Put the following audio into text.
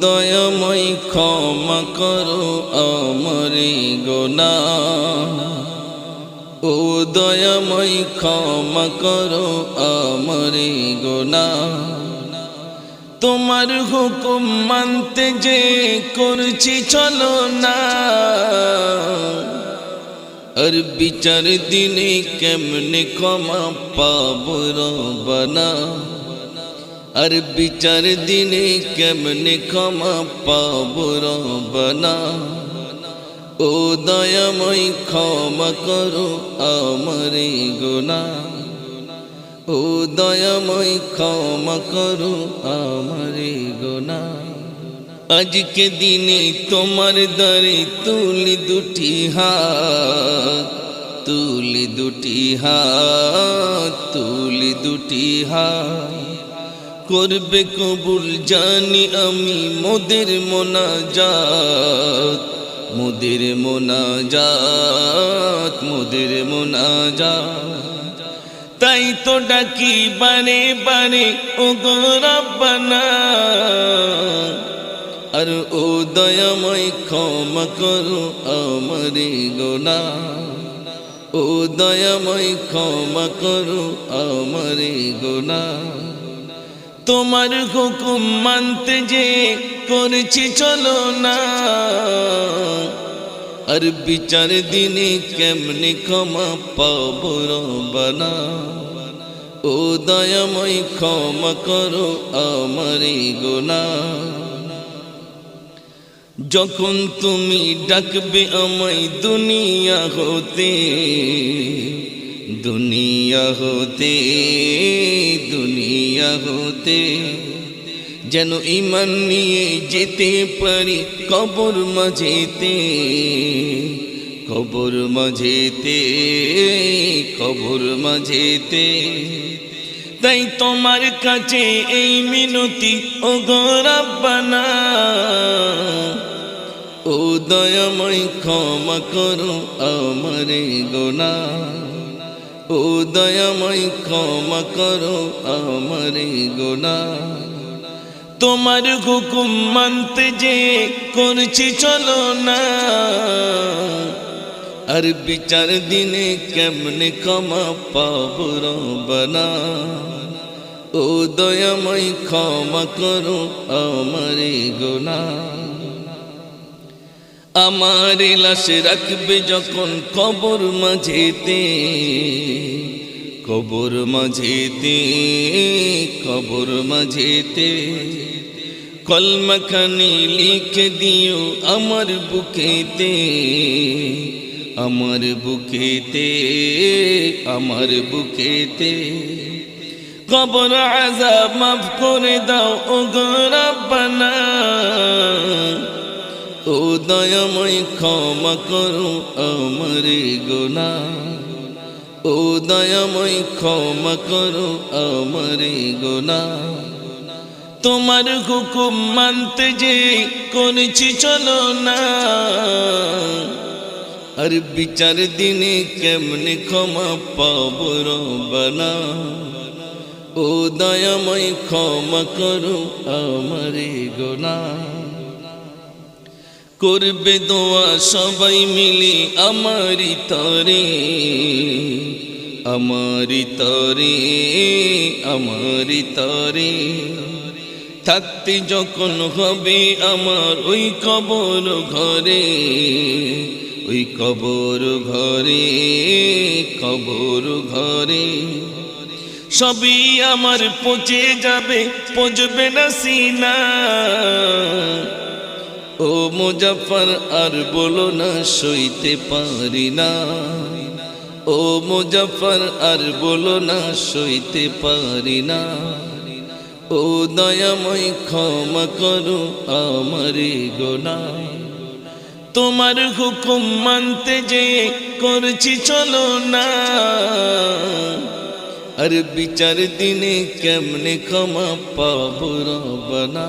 দয়াময় ক্ষমা করো আমারি গুনাহ, ও দয়াময় ক্ষমা করো আমারি গুনাহ। তোমার হুকুম মানতে যে করছি চলো না, আর বিচার দিনে কেমনে ক্ষমা পাবো রব্বানা, আর বিচার দিনে কেমনে ক্ষমা পাবো রব্বানা। ও দয়াময় ক্ষমা করো আমারি গুনাহ, ও দয়াময় ক্ষমা করো আমারি গুনাহ। আজকে দিনে তোমার দ্বারে তুলি দুটি হাত, তুলি দুটি হাত, তুলি দুটি হাত। করবে কবুল জানি আমি মোদের মোনাজাত, মোদের মোনাজাত, মোদের মোনাজাত। তাই তো ডাকি বারে বারে ও গো রব্বানা, আর ও দয়াময় ক্ষমা করো আমারি গুনাহ, ও দয়াময় ক্ষমা করো আমারি গুনাহ। তোমার হুকুম মানতে যে করেছি চলো না, আর বিচার দিনে কেমনে ক্ষমা পাবো রব্বানা। ও দয়াময় ক্ষমা করো আমারি গুনাহ। যখন তুমি ডাকবে আমায় দুনিয়া হতে, দুনিয়া হতে, দুনিয়া হতে, যেন ঈমান নিয়ে যেতে পারি কবর মাঝেতে, কবর মাঝেতে, কবর মাঝেতে। তাই তোমার কাছে এই মিনতি ও গো রব্বানা, ও দয়াময় ক্ষমা করো আমারি গুনাহ, ও দয়াময় ক্ষমা করো আমারি গুনাহ। তোমার হুকুম মানতে যে করছি চলো না, আর বিচার দিনে কেমনে ক্ষমা পাবো রব্বানা। ও দয়াময় ক্ষমা করো আমারি গুনাহ। আমার লাশ রাখবে যখন কবর মাঝেতে, কবর মাঝেতে, কবর মাঝেতে, কলমাখানি লিখে দিও আমার বুকেতে, আমার বুকেতে, আমার বুকেতে। কবর আযাব মাফ করে দাও ও গো রব্বানা, ও দয়াময় ক্ষমা করো আমারি গুনাহ, ও দয়াময় ক্ষমা করো আমারি গুনাহ। তোমার হুকুম মানতে যে করেছি চলো না, আর বিচার দিনে কেমনে ক্ষমা পাবো রব্বানা। ও দয়াময় ক্ষমা করো আমারি গুনাহ। করবে দোয়া সবাই মিলে আমারি তরে, আমারি তরে, আমারি তরে। থাকতে যখন হবে আমার ওই কবর ঘরে, ওই কবর ঘরে, কবর ঘরে। সবই আমার পচে যাবে, পচবে না সিনা। ও মুজাফফর আর বলো না সইতে পারি না, ও মুজাফফর আর বলো না সইতে পারি না। ও দয়াময় ক্ষমা করো আমারি গুনাহ। তোমার হুকুম মানতে যে করছি চলো না, আর বিচার দিনে কেমনে ক্ষমা পাবো রব্বানা।